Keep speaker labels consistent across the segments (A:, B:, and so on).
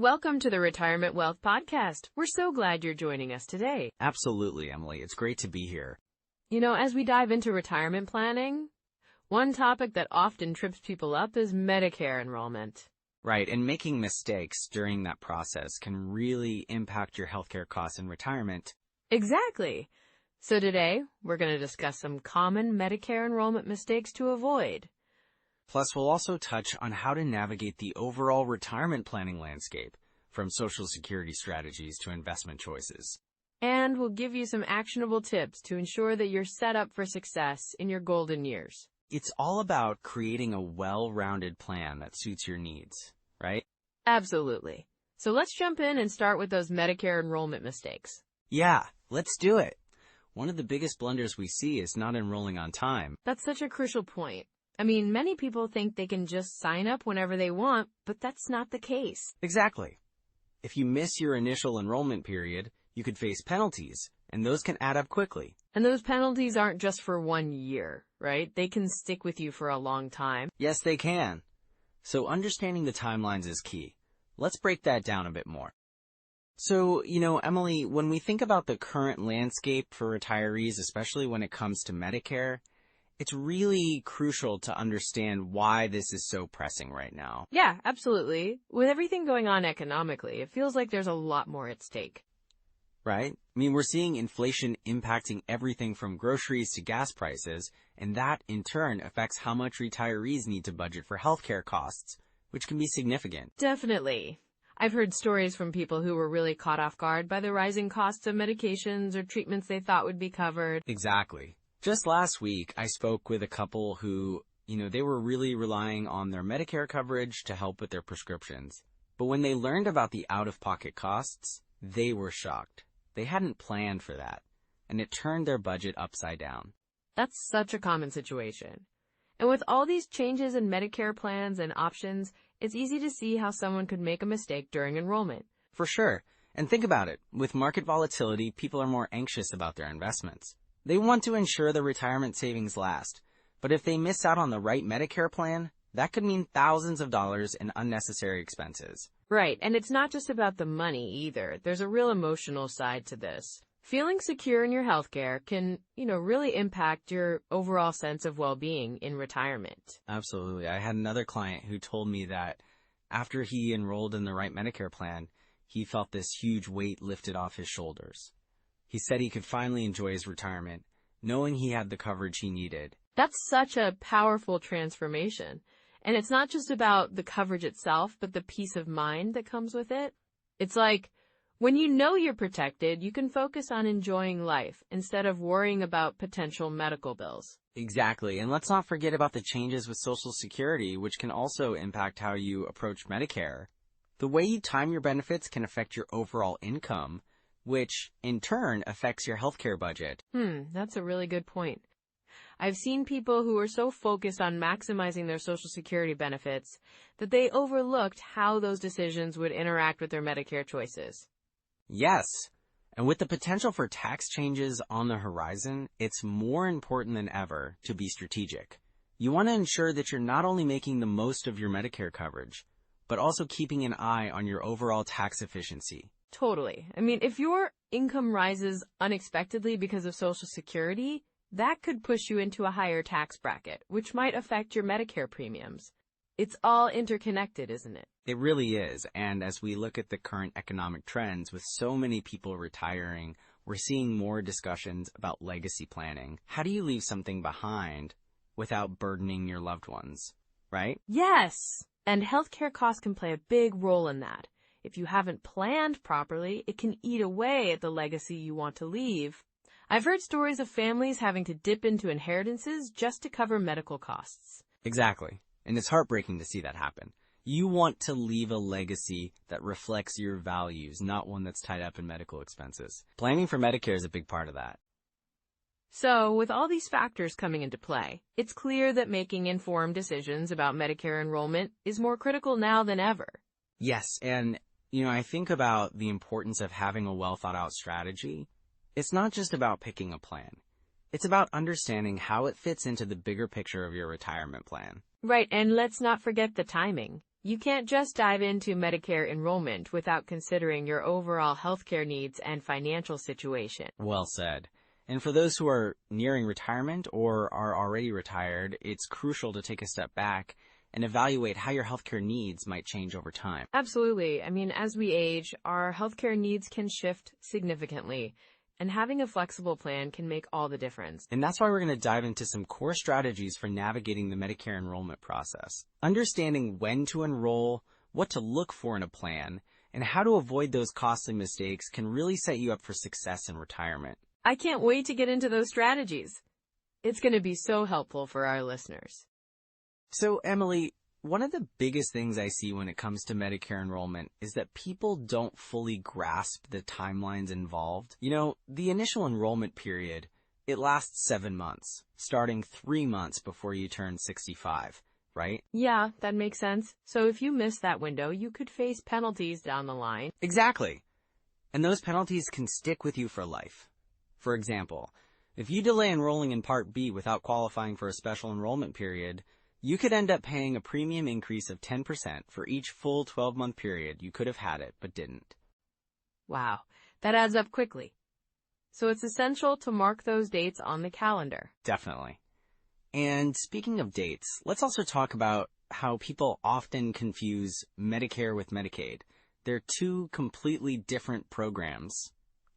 A: welcome to the Retirement Wealth Podcast. We're so glad you're joining us today.
B: Absolutely, Emily. It's great to be here.
A: As we dive into retirement planning, one topic that often trips people up is Medicare enrollment.
B: Right, and making mistakes during that process can really impact your healthcare costs in retirement.
A: Exactly. So today, we're going to discuss some common Medicare enrollment mistakes to avoid.
B: Plus, we'll also touch on how to navigate the overall retirement planning landscape, from Social Security strategies to investment choices.
A: And we'll give you some actionable tips to ensure that you're set up for success in your golden years.
B: It's all about creating a well-rounded plan that suits your needs, right?
A: Absolutely. So let's jump in and start with those Medicare enrollment mistakes.
B: Yeah, let's do it. One of the biggest blunders we see is not enrolling on time.
A: That's such a crucial point. Many people think they can just sign up whenever they want, but that's not the case.
B: Exactly. If you miss your initial enrollment period, you could face penalties, and those can add up quickly.
A: And those penalties aren't just for 1 year, right? They can stick with you for a long time.
B: Yes, they can. So understanding the timelines is key. Let's break that down a bit more. So, Emily, when we think about the current landscape for retirees, especially when it comes to Medicare, it's really crucial to understand why this is so pressing right now.
A: Yeah, absolutely. With everything going on economically, it feels like there's a lot more at stake.
B: Right? We're seeing inflation impacting everything from groceries to gas prices, and that in turn affects how much retirees need to budget for healthcare costs, which can be significant.
A: Definitely. I've heard stories from people who were really caught off guard by the rising costs of medications or treatments they thought would be covered.
B: Exactly. Just last week, I spoke with a couple who, they were really relying on their Medicare coverage to help with their prescriptions. But when they learned about the out-of-pocket costs, they were shocked. They hadn't planned for that, and it turned their budget upside down.
A: That's such a common situation. And with all these changes in Medicare plans and options, it's easy to see how someone could make a mistake during enrollment.
B: For sure. And think about it. With market volatility, people are more anxious about their investments. They want to ensure their retirement savings last. But if they miss out on the right Medicare plan, that could mean thousands of dollars in unnecessary expenses.
A: Right, and it's not just about the money either. There's a real emotional side to this. Feeling secure in your healthcare can, really impact your overall sense of well-being in retirement.
B: Absolutely. I had another client who told me that after he enrolled in the right Medicare plan, he felt this huge weight lifted off his shoulders. He said he could finally enjoy his retirement, knowing he had the coverage he needed.
A: That's such a powerful transformation. And it's not just about the coverage itself, but the peace of mind that comes with it. It's like, when you know you're protected, you can focus on enjoying life instead of worrying about potential medical bills.
B: Exactly. And let's not forget about the changes with Social Security, which can also impact how you approach Medicare. The way you time your benefits can affect your overall income, which in turn affects your healthcare budget.
A: That's a really good point. I've seen people who are so focused on maximizing their Social Security benefits that they overlooked how those decisions would interact with their Medicare choices.
B: Yes. And with the potential for tax changes on the horizon, it's more important than ever to be strategic. You want to ensure that you're not only making the most of your Medicare coverage, but also keeping an eye on your overall tax efficiency.
A: Totally. If your income rises unexpectedly because of Social Security, that could push you into a higher tax bracket, which might affect your Medicare premiums. It's all interconnected, isn't it?
B: It really is. And as we look at the current economic trends, with so many people retiring, we're seeing more discussions about legacy planning. How do you leave something behind without burdening your loved ones, right?
A: Yes. And healthcare costs can play a big role in that. If you haven't planned properly, it can eat away at the legacy you want to leave. I've heard stories of families having to dip into inheritances just to cover medical costs.
B: Exactly. And it's heartbreaking to see that happen. You want to leave a legacy that reflects your values, not one that's tied up in medical expenses. Planning for Medicare is a big part of that.
A: So, with all these factors coming into play, it's clear that making informed decisions about Medicare enrollment is more critical now than ever.
B: Yes, and, I think about the importance of having a well-thought-out strategy. It's not just about picking a plan. It's about understanding how it fits into the bigger picture of your retirement plan.
A: Right, and let's not forget the timing. You can't just dive into Medicare enrollment without considering your overall healthcare needs and financial situation.
B: Well said. And for those who are nearing retirement or are already retired, it's crucial to take a step back and evaluate how your healthcare needs might change over time.
A: Absolutely. I mean, as we age, our healthcare needs can shift significantly, and having a flexible plan can make all the difference.
B: And that's why we're going to dive into some core strategies for navigating the Medicare enrollment process. Understanding when to enroll, what to look for in a plan, and how to avoid those costly mistakes can really set you up for success in retirement.
A: I can't wait to get into those strategies. It's going to be so helpful for our listeners.
B: So, Emily, one of the biggest things I see when it comes to Medicare enrollment is that people don't fully grasp the timelines involved. You know, the initial enrollment period, it lasts 7 months, starting 3 months before you turn 65, right?
A: Yeah, that makes sense. So if you miss that window, you could face penalties down the line.
B: Exactly. And those penalties can stick with you for life. For example, if you delay enrolling in Part B without qualifying for a special enrollment period, you could end up paying a premium increase of 10% for each full 12-month period you could have had it but didn't.
A: Wow, that adds up quickly. So it's essential to mark those dates on the calendar.
B: Definitely. And speaking of dates, let's also talk about how people often confuse Medicare with Medicaid. They're two completely different programs.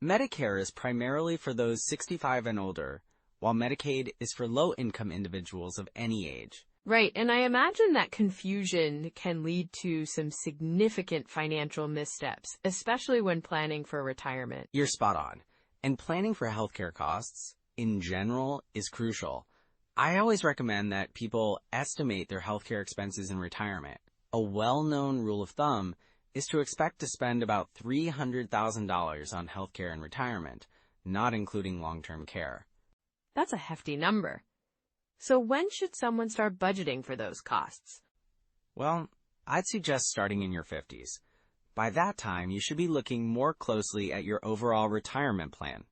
B: Medicare is primarily for those 65 and older, while Medicaid is for low-income individuals of any age.
A: Right, and I imagine that confusion can lead to some significant financial missteps, especially when planning for retirement.
B: You're spot on. And planning for healthcare costs, in general, is crucial. I always recommend that people estimate their healthcare expenses in retirement. A well-known rule of thumb is to expect to spend about $300,000 on healthcare in retirement, not including long-term care.
A: That's a hefty number. So when should someone start budgeting for those costs?
B: Well, I'd suggest starting in your 50s. By that time, you should be looking more closely at your overall retirement plan.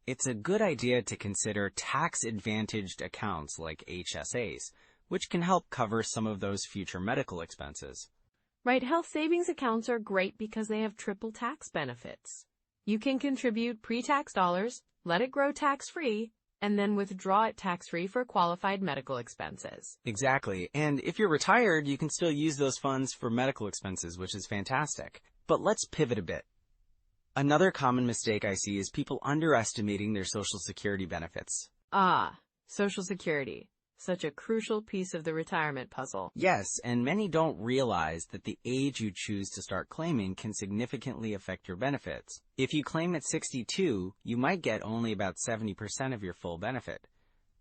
B: It's a good idea to consider tax-advantaged accounts like HSAs, which can help cover some of those future medical expenses.
A: Right, health savings accounts are great because they have triple tax benefits. You can contribute pre-tax dollars, let it grow tax-free, and then withdraw it tax-free for qualified medical expenses.
B: Exactly. And if you're retired, you can still use those funds for medical expenses, which is fantastic. But let's pivot a bit. Another common mistake I see is people underestimating their Social Security benefits.
A: Social Security. Such a crucial piece of the retirement puzzle.
B: Yes, and many don't realize that the age you choose to start claiming can significantly affect your benefits. If you claim at 62, you might get only about 70% of your full benefit.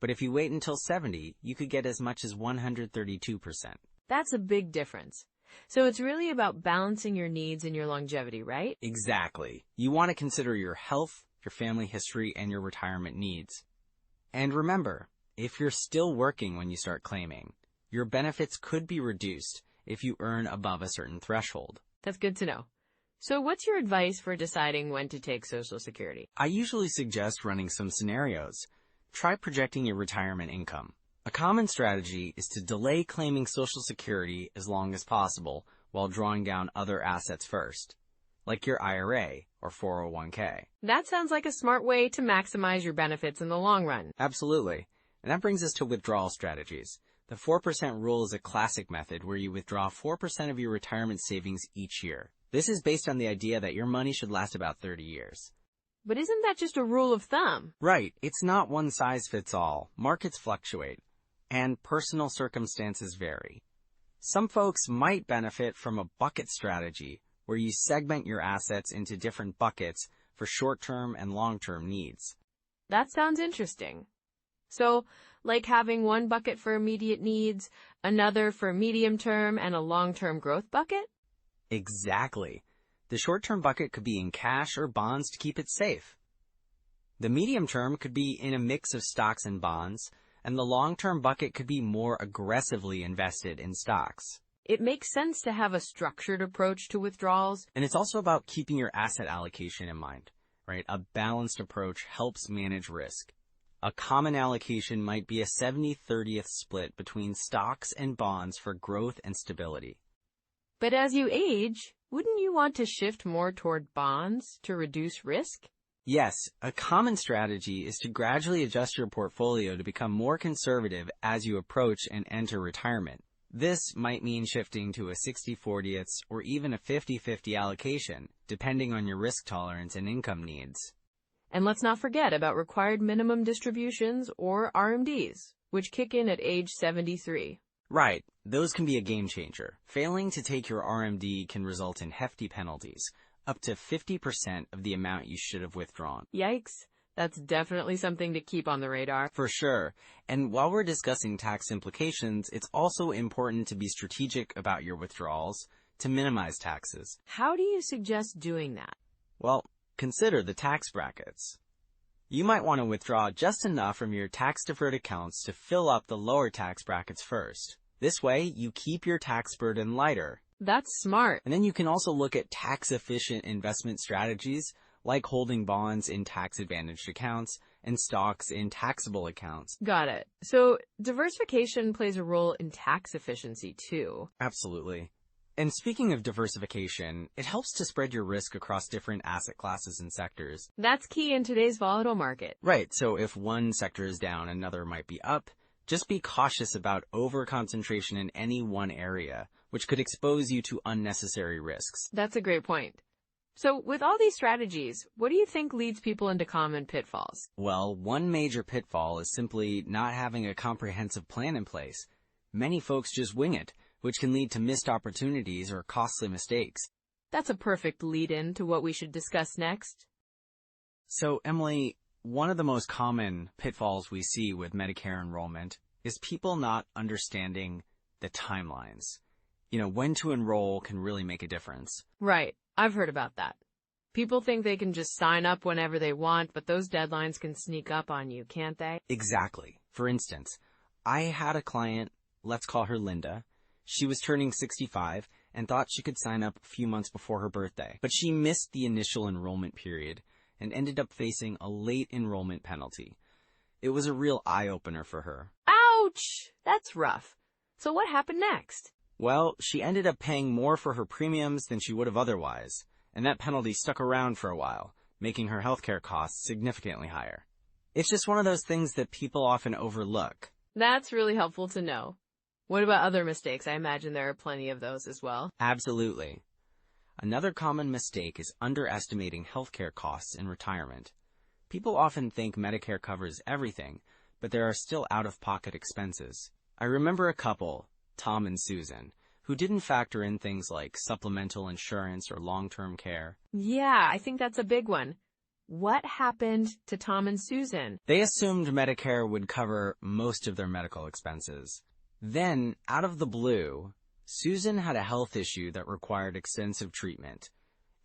B: But if you wait until 70, you could get as much as 132%.
A: That's a big difference. So it's really about balancing your needs and your longevity, right?
B: Exactly. You want to consider your health, your family history, and your retirement needs. And remember, if you're still working when you start claiming, your benefits could be reduced if you earn above a certain threshold.
A: That's good to know. So what's your advice for deciding when to take Social Security?
B: I usually suggest running some scenarios. Try projecting your retirement income. A common strategy is to delay claiming Social Security as long as possible while drawing down other assets first, like your IRA or 401k.
A: That sounds like a smart way to maximize your benefits in the long run.
B: Absolutely. And that brings us to withdrawal strategies. The 4% rule is a classic method where you withdraw 4% of your retirement savings each year. This is based on the idea that your money should last about 30 years.
A: But isn't that just a rule of thumb?
B: Right. It's not one size fits all. Markets fluctuate, and personal circumstances vary. Some folks might benefit from a bucket strategy where you segment your assets into different buckets for short-term and long-term needs.
A: That sounds interesting. So, like having one bucket for immediate needs, another for medium-term, and a long-term growth bucket?
B: Exactly. The short-term bucket could be in cash or bonds to keep it safe. The medium-term could be in a mix of stocks and bonds, and the long-term bucket could be more aggressively invested in stocks.
A: It makes sense to have a structured approach to withdrawals.
B: And it's also about keeping your asset allocation in mind, right? A balanced approach helps manage risk. A common allocation might be a 70-30th split between stocks and bonds for growth and stability.
A: But as you age, wouldn't you want to shift more toward bonds to reduce risk?
B: Yes, a common strategy is to gradually adjust your portfolio to become more conservative as you approach and enter retirement. This might mean shifting to a 60/40 or even a 50/50 allocation, depending on your risk tolerance and income needs.
A: And let's not forget about required minimum distributions, or RMDs, which kick in at age 73.
B: Right, those can be a game changer. Failing to take your RMD can result in hefty penalties, up to 50% of the amount you should have withdrawn.
A: Yikes. That's definitely something to keep on the radar.
B: For sure. And while we're discussing tax implications, it's also important to be strategic about your withdrawals to minimize taxes.
A: How do you suggest doing that?
B: Well, consider the tax brackets. You might want to withdraw just enough from your tax-deferred accounts to fill up the lower tax brackets first. This way, you keep your tax burden lighter.
A: That's smart.
B: And then you can also look at tax-efficient investment strategies, like holding bonds in tax-advantaged accounts and stocks in taxable accounts.
A: Got it. So diversification plays a role in tax efficiency too.
B: Absolutely. And speaking of diversification, it helps to spread your risk across different asset classes and sectors.
A: That's key in today's volatile market.
B: Right, so if one sector is down, another might be up. Just be cautious about over-concentration in any one area, which could expose you to unnecessary risks.
A: That's a great point. So with all these strategies, what do you think leads people into common pitfalls?
B: Well, one major pitfall is simply not having a comprehensive plan in place. Many folks just wing it, which can lead to missed opportunities or costly mistakes.
A: That's a perfect lead-in to what we should discuss next.
B: So, Emily, one of the most common pitfalls we see with Medicare enrollment is people not understanding the timelines. When to enroll can really make a difference.
A: Right. I've heard about that. People think they can just sign up whenever they want, but those deadlines can sneak up on you, can't they?
B: Exactly. For instance, I had a client, let's call her Linda. She was turning 65 and thought she could sign up a few months before her birthday, but she missed the initial enrollment period and ended up facing a late enrollment penalty. It was a real eye-opener for her.
A: Ouch! That's rough. So what happened next?
B: Well, she ended up paying more for her premiums than she would have otherwise, and that penalty stuck around for a while, making her healthcare costs significantly higher. It's just one of those things that people often overlook.
A: That's really helpful to know. What about other mistakes? I imagine there are plenty of those as well.
B: Absolutely. Another common mistake is underestimating healthcare costs in retirement. People often think Medicare covers everything, but there are still out-of-pocket expenses. I remember a couple, Tom and Susan, who didn't factor in things like supplemental insurance or long-term care.
A: Yeah, I think that's a big one. What happened to Tom and Susan?
B: They assumed Medicare would cover most of their medical expenses. Then, out of the blue, Susan had a health issue that required extensive treatment,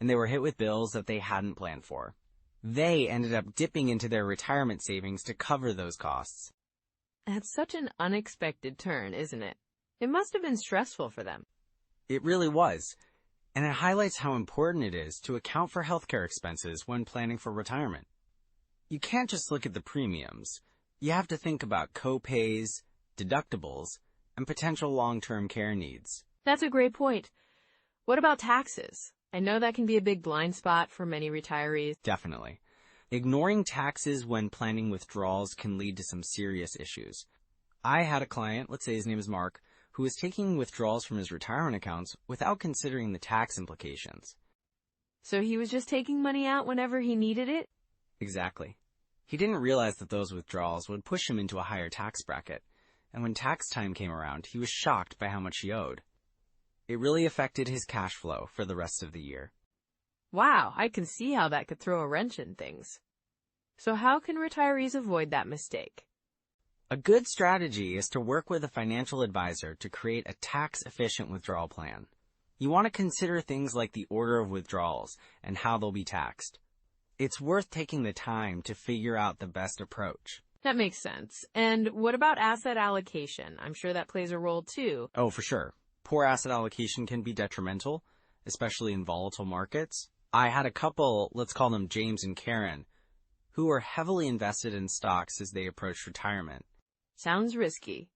B: and they were hit with bills that they hadn't planned for. They ended up dipping into their retirement savings to cover those costs.
A: That's such an unexpected turn, isn't it? It must have been stressful for them.
B: It really was, and it highlights how important it is to account for healthcare expenses when planning for retirement. You can't just look at the premiums. You have to think about co-pays, deductibles, and potential long-term care needs.
A: That's a great point. What about taxes? I know that can be a big blind spot for many retirees.
B: Definitely. Ignoring taxes when planning withdrawals can lead to some serious issues. I had a client, let's say his name is Mark, who was taking withdrawals from his retirement accounts without considering the tax implications.
A: So he was just taking money out whenever he needed it?
B: Exactly. He didn't realize that those withdrawals would push him into a higher tax bracket, and when tax time came around, he was shocked by how much he owed. It really affected his cash flow for the rest of the year.
A: Wow, I can see how that could throw a wrench in things. So how can retirees avoid that mistake?
B: A good strategy is to work with a financial advisor to create a tax-efficient withdrawal plan. You want to consider things like the order of withdrawals and how they'll be taxed. It's worth taking the time to figure out the best approach.
A: That makes sense. And what about asset allocation? I'm sure that plays a role too.
B: Oh, for sure. Poor asset allocation can be detrimental, especially in volatile markets. I had a couple, let's call them James and Karen, who were heavily invested in stocks as they approached retirement.
A: Sounds risky.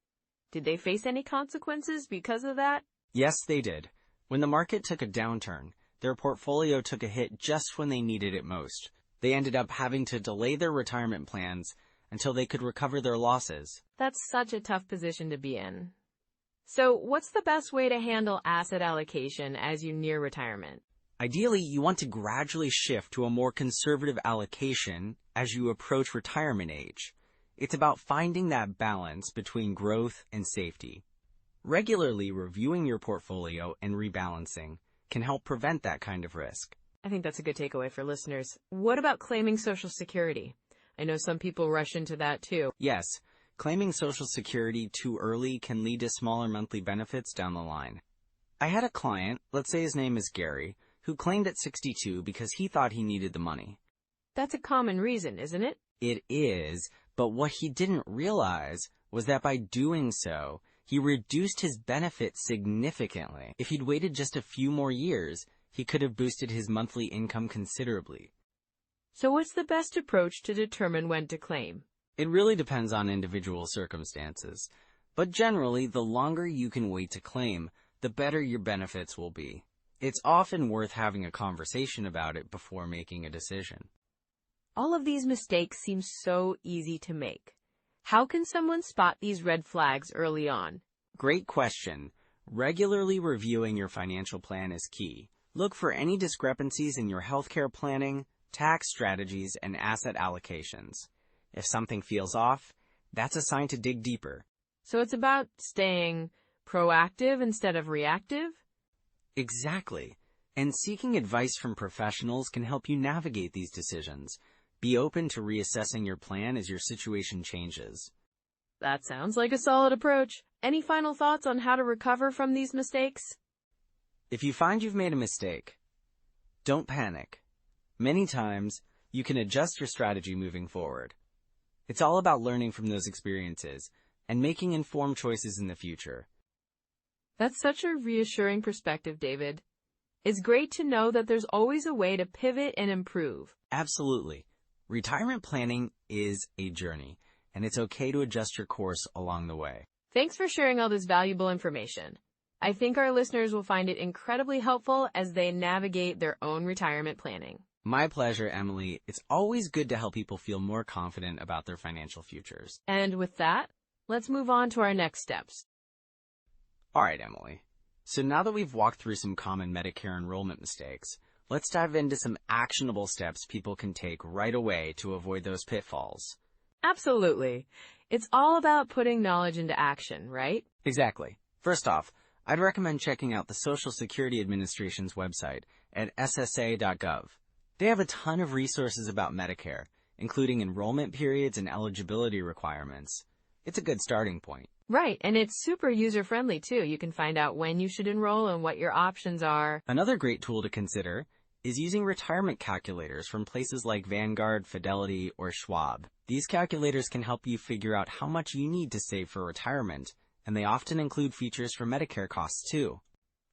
A: Did they face any consequences because of that?
B: Yes, they did. When the market took a downturn, their portfolio took a hit just when they needed it most. They ended up having to delay their retirement plans until they could recover their losses.
A: That's such a tough position to be in. So, what's the best way to handle asset allocation as you near retirement?
B: Ideally, you want to gradually shift to a more conservative allocation as you approach retirement age. It's about finding that balance between growth and safety. Regularly reviewing your portfolio and rebalancing can help prevent that kind of risk.
A: I think that's a good takeaway for listeners. What about claiming Social Security? I know some people rush into that too.
B: Yes, claiming Social Security too early can lead to smaller monthly benefits down the line. I had a client, let's say his name is Gary, who claimed at 62 because he thought he needed the money.
A: That's a common reason, isn't it?
B: It is, but what he didn't realize was that by doing so, he reduced his benefits significantly. If he'd waited just a few more years, he could have boosted his monthly income considerably.
A: So what's the best approach to determine when to claim?
B: It really depends on individual circumstances, but generally, the longer you can wait to claim, the better your benefits will be. It's often worth having a conversation about it before making a decision.
A: All of these mistakes seem so easy to make. How can someone spot these red flags early on?
B: Great question. Regularly reviewing your financial plan is key. Look for any discrepancies in your healthcare planning, tax strategies, and asset allocations. If something feels off, that's a sign to dig deeper.
A: So it's about staying proactive instead of reactive?
B: Exactly. And seeking advice from professionals can help you navigate these decisions. Be open to reassessing your plan as your situation changes.
A: That sounds like a solid approach. Any final thoughts on how to recover from these mistakes?
B: If you find you've made a mistake, don't panic. Many times, you can adjust your strategy moving forward. It's all about learning from those experiences and making informed choices in the future.
A: That's such a reassuring perspective, David. It's great to know that there's always a way to pivot and improve.
B: Absolutely. Retirement planning is a journey, and it's okay to adjust your course along the way.
A: Thanks for sharing all this valuable information. I think our listeners will find it incredibly helpful as they navigate their own retirement planning.
B: My pleasure, Emily. It's always good to help people feel more confident about their financial futures.
A: And with that, let's move on to our next steps.
B: All right, Emily. So now that we've walked through some common Medicare enrollment mistakes, let's dive into some actionable steps people can take right away to avoid those pitfalls.
A: Absolutely. It's all about putting knowledge into action, right?
B: Exactly. First off, I'd recommend checking out the Social Security Administration's website at ssa.gov. They have a ton of resources about Medicare, including enrollment periods and eligibility requirements. It's a good starting point.
A: Right, and it's super user-friendly too. You can find out when you should enroll and what your options are.
B: Another great tool to consider is using retirement calculators from places like Vanguard, Fidelity, or Schwab. These calculators can help you figure out how much you need to save for retirement, and they often include features for Medicare costs too.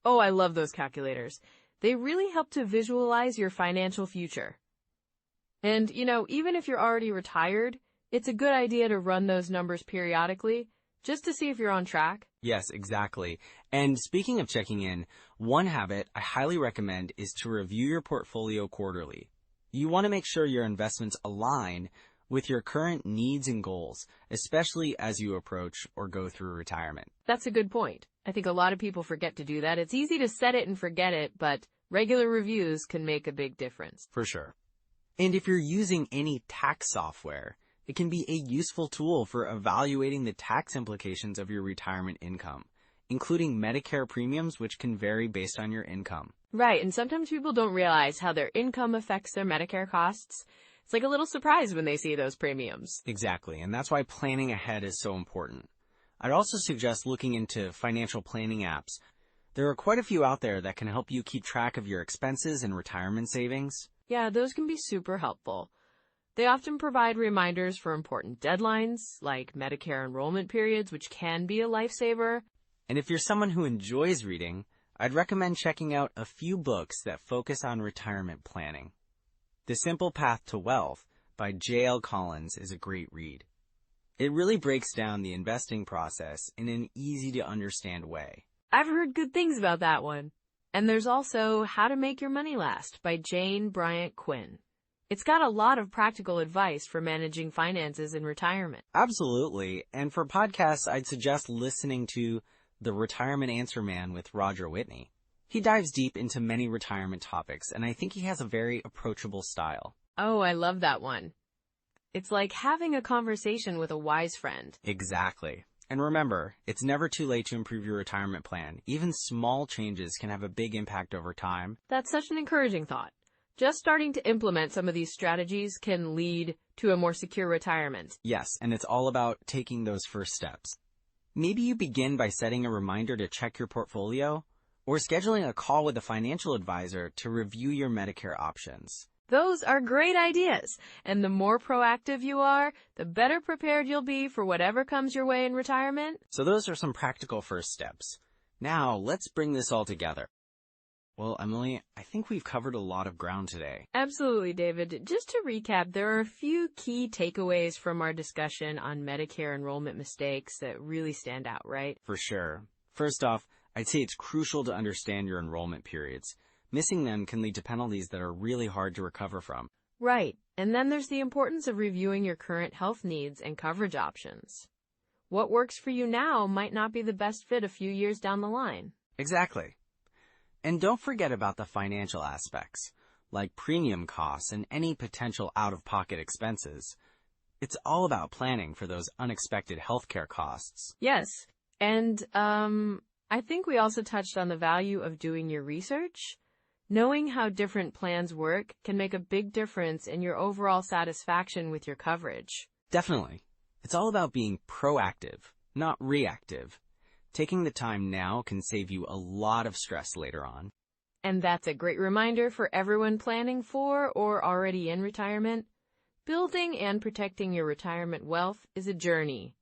A: Oh, I love those calculators. They really help to visualize your financial future. And, even if you're already retired, it's a good idea to run those numbers periodically, just to see if you're on track.
B: Yes, exactly. And speaking of checking in, one habit I highly recommend is to review your portfolio quarterly. You want to make sure your investments align with your current needs and goals, especially as you approach or go through retirement.
A: That's a good point. I think a lot of people forget to do that. It's easy to set it and forget it, but regular reviews can make a big difference.
B: For sure. And if you're using any tax software, it can be a useful tool for evaluating the tax implications of your retirement income, including Medicare premiums, which can vary based on your income.
A: Right, and sometimes people don't realize how their income affects their Medicare costs. It's like a little surprise when they see those premiums.
B: Exactly, and that's why planning ahead is so important. I'd also suggest looking into financial planning apps. There are quite a few out there that can help you keep track of your expenses and retirement savings.
A: Yeah, those can be super helpful. They often provide reminders for important deadlines, like Medicare enrollment periods, which can be a lifesaver.
B: And if you're someone who enjoys reading, I'd recommend checking out a few books that focus on retirement planning. The Simple Path to Wealth by J.L. Collins is a great read. It really breaks down the investing process in an easy-to-understand way.
A: I've heard good things about that one. And there's also How to Make Your Money Last by Jane Bryant Quinn. It's got a lot of practical advice for managing finances in retirement.
B: Absolutely. And for podcasts, I'd suggest listening to The Retirement Answer Man with Roger Whitney. He dives deep into many retirement topics, and I think he has a very approachable style.
A: Oh, I love that one. It's like having a conversation with a wise friend.
B: Exactly. And remember, it's never too late to improve your retirement plan. Even small changes can have a big impact over time.
A: That's such an encouraging thought. Just starting to implement some of these strategies can lead to a more secure retirement.
B: Yes, and it's all about taking those first steps. Maybe you begin by setting a reminder to check your portfolio, or scheduling a call with a financial advisor to review your Medicare options.
A: Those are great ideas, and the more proactive you are, the better prepared you'll be for whatever comes your way in retirement.
B: So those are some practical first steps. Now, let's bring this all together. Well, Emily, I think we've covered a lot of ground today.
A: Absolutely, David. Just to recap, there are a few key takeaways from our discussion on Medicare enrollment mistakes that really stand out, right?
B: For sure. First off, I'd say it's crucial to understand your enrollment periods. Missing them can lead to penalties that are really hard to recover from.
A: Right. And then there's the importance of reviewing your current health needs and coverage options. What works for you now might not be the best fit a few years down the line.
B: Exactly. And don't forget about the financial aspects, like premium costs and any potential out-of-pocket expenses. It's all about planning for those unexpected healthcare costs.
A: Yes. And, I think we also touched on the value of doing your research. Knowing how different plans work can make a big difference in your overall satisfaction with your coverage.
B: Definitely. It's all about being proactive, not reactive. Taking the time now can save you a lot of stress later on.
A: And that's a great reminder for everyone planning for or already in retirement. Building and protecting your retirement wealth is a journey.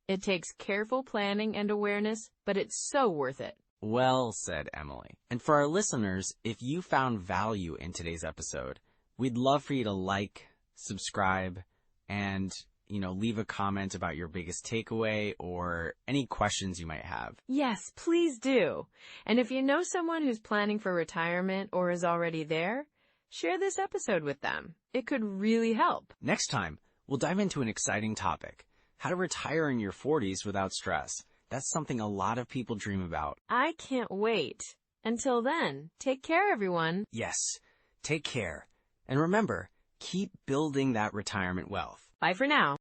A: It takes careful planning and awareness, but it's so worth it.
B: Well said, Emily. And for our listeners, if you found value in today's episode, we'd love for you to like, subscribe, and, leave a comment about your biggest takeaway or any questions you might have.
A: Yes, please do. And if you know someone who's planning for retirement or is already there, share this episode with them. It could really help.
B: Next time, we'll dive into an exciting topic: how to retire in your 40s without stress. That's something a lot of people dream about.
A: I can't wait. Until then, take care, everyone.
B: Yes, take care. And remember, keep building that retirement wealth.
A: Bye for now.